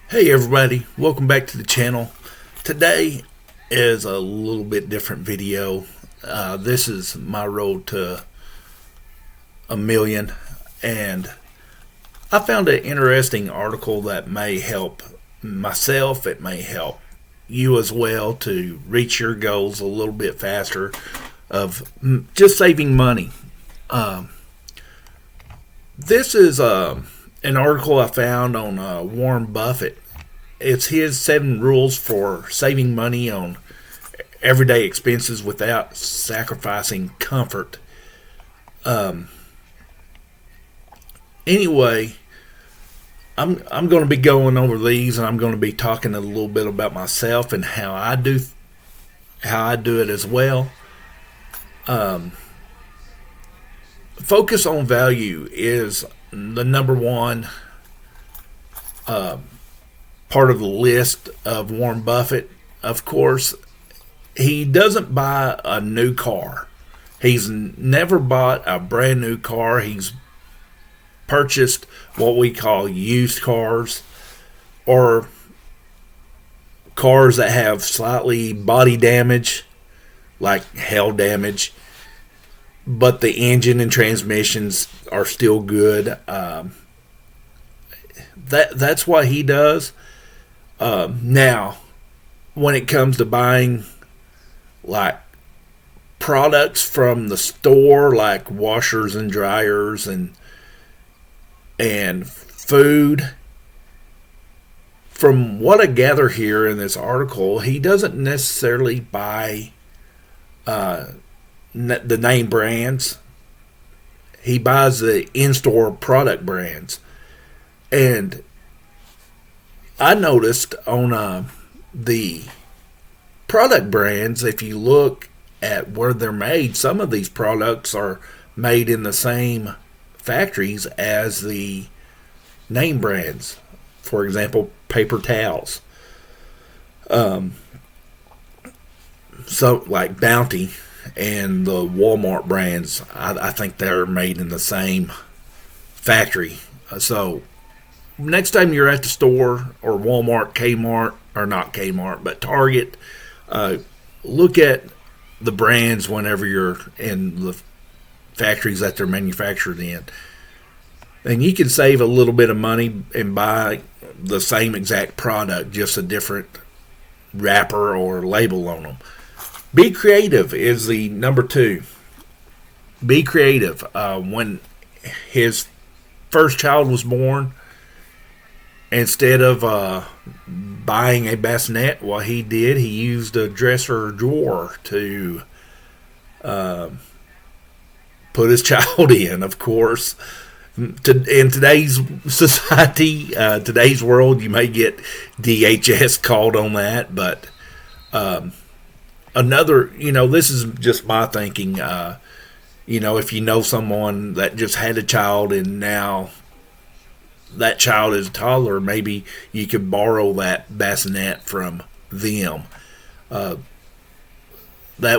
Hey everybody, welcome back to the channel. Today is a little bit different video. This is my road to a million, and I found an interesting article that may help myself. It may help you as well to reach your goals a little bit faster of just saving money. Um, this is an article I found on Warren Buffett. It's his 7 rules for saving money on everyday expenses without sacrificing comfort. Um, anyway, I'm going to be going over these, and I'm going to be talking a little bit about myself and how I do it as well. Um, Focus on value is the number one part of the list of Warren Buffett. Of course, he doesn't buy a new car. He's never bought a brand new car. He's purchased what we call used cars, or cars that have slightly body damage, like hail damage, but the engine and transmissions are still good. That's what he does. Now, when it comes to buying like products from the store, like washers and dryers and food, from what I gather here in this article, he doesn't necessarily buy the name brands. He buys the in-store product brands. And I noticed on the product brands, if you look at where they're made, some of these products are made in the same factories as the name brands. For example, paper towels. So, like Bounty and the Walmart brands, I think they're made in the same factory. So, next time you're at the store, or Walmart, Kmart, or not Kmart, but Target, look at the brands whenever you're in the factories that they're manufactured in. And you can save a little bit of money and buy the same exact product, just a different wrapper or label on them. Be creative is the number 2. Be creative. When his first child was born, instead of buying a bassinet, what he did, he used a dresser drawer to put his child in. Of course, in today's society, today's world, you may get DHS called on that, but this is just my thinking. If you know someone that just had a child and now that child is a toddler, maybe you could borrow that bassinet from them. That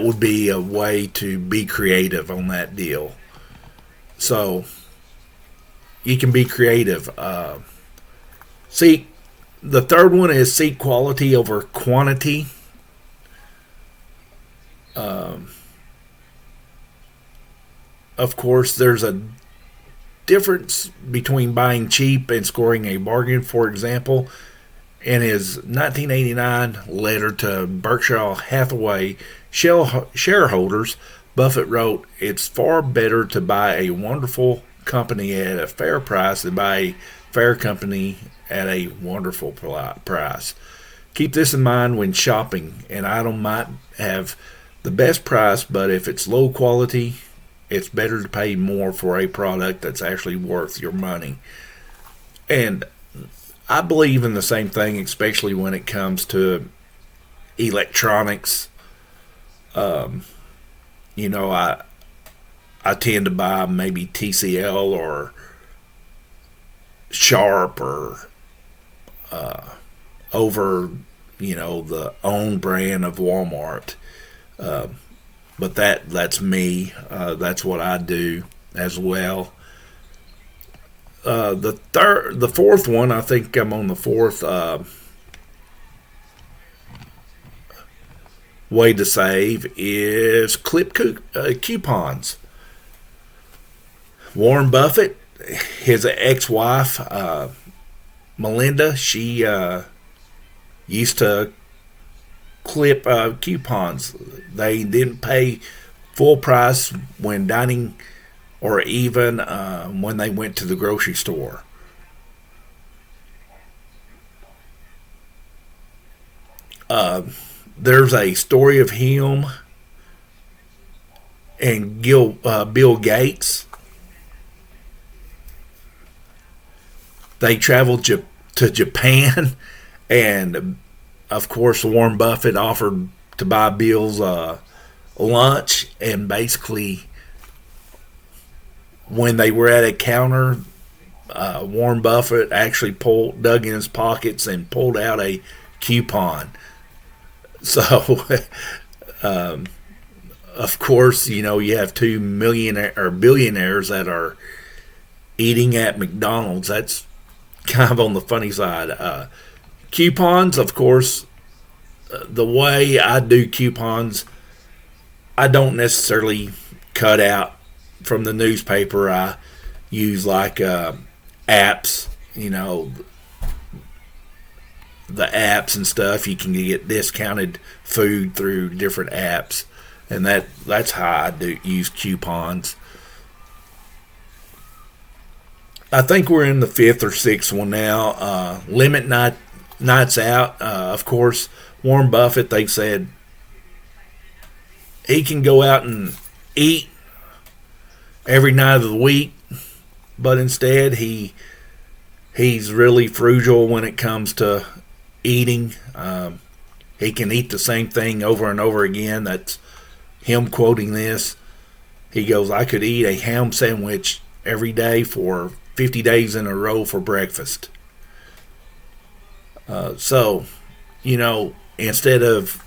would be a way to be creative on that deal. So you can be creative. The third one is seek quality over quantity. Of course, there's a difference between buying cheap and scoring a bargain. For example, in his 1989 letter to Berkshire Hathaway shareholders, Buffett wrote, "It's far better to buy a wonderful company at a fair price than buy a fair company at a wonderful price. Keep this in mind when shopping. An item might have the best price, but if it's low quality, it's better to pay more for a product that's actually worth your money." And I believe in the same thing, especially when it comes to electronics. I tend to buy maybe TCL or Sharp or over, the own brand of Walmart. But that's me. That's what I do as well. the fourth one, I think I'm on the fourth way to save is clip coupons. Warren Buffett, his ex-wife, Melinda, she used to clip coupons. They didn't pay full price when dining or even when they went to the grocery store. There's a story of him and Bill Gates. They traveled to Japan, and of course, Warren Buffett offered to buy Bill's lunch, and basically, when they were at a counter, Warren Buffett actually dug in his pockets and pulled out a coupon. So, of course, you have two billionaires that are eating at McDonald's. That's kind of on the funny side. Coupons, of course, the way I do coupons, I don't necessarily cut out from the newspaper. I use like apps, the apps and stuff. You can get discounted food through different apps, and that's how I do use coupons. I think we're in the fifth or sixth one now. Limit nights out. Of course, Warren Buffett, they said he can go out and eat every night of the week, but instead he's really frugal when it comes to eating. He can eat the same thing over and over again. That's him quoting this. He goes, "I could eat a ham sandwich every day for 50 days in a row for breakfast." So, instead of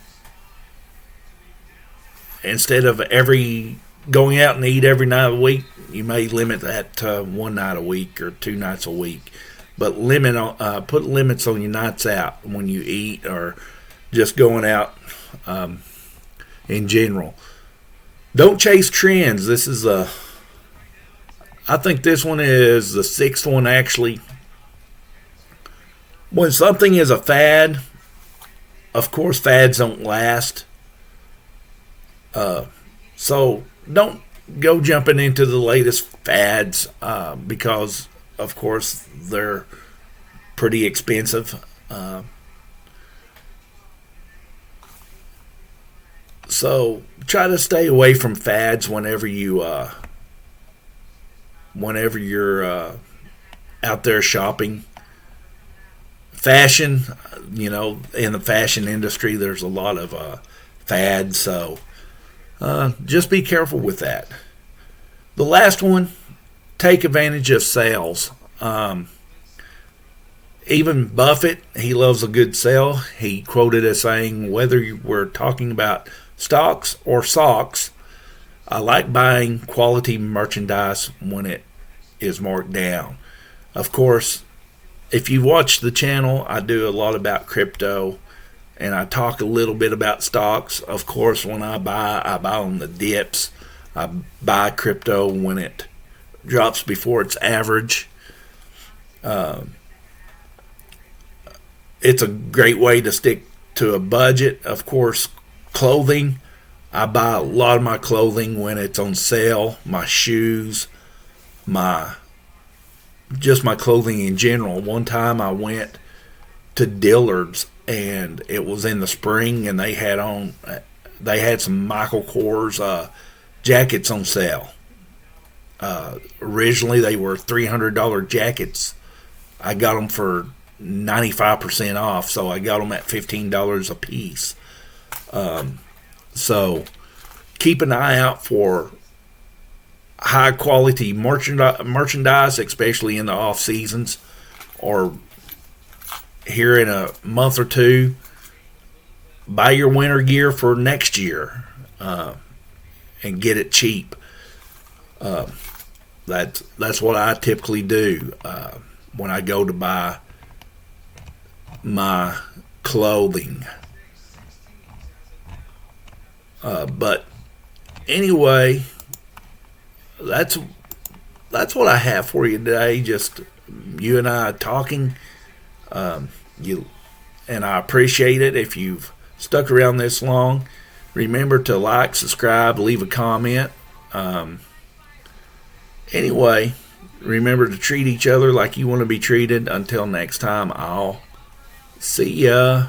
going out and eat every night of the week, you may limit that to one night a week or 2 nights a week. But put limits on your nights out when you eat or just going out in general. Don't chase trends. I think this one is the sixth one, actually. When something is a fad, of course, fads don't last. So don't go jumping into the latest fads because, of course, they're pretty expensive. So try to stay away from fads whenever you're out there shopping. Fashion, in the fashion industry, there's a lot of fads, so just be careful with that. The last one, take advantage of sales. Even Buffett, he loves a good sale. He quoted as saying, "Whether we're talking about stocks or socks, I like buying quality merchandise when it is marked down." Of course, if you watch the channel, I do a lot about crypto, and I talk a little bit about stocks. Of course, when I buy on the dips. I buy crypto when it drops before its average. It's a great way to stick to a budget. Of course, clothing. I buy a lot of my clothing when it's on sale. My shoes, just my clothing in general. One time I went to Dillard's and it was in the spring, and they had some Michael Kors jackets on sale. Originally they were $300 jackets. I got them for 95% off, so I got them at $15 a piece. So keep an eye out for high quality merchandise, especially in the off seasons, or here in a month or two. Buy your winter gear for next year and get it cheap. That's what I typically do when I go to buy my clothing. But anyway, that's what I have for you today. Just you and I talking. You and I appreciate it if you've stuck around this long. Remember to like, subscribe, leave a comment. Anyway, remember to treat each other like you want to be treated. Until next time, I'll see ya.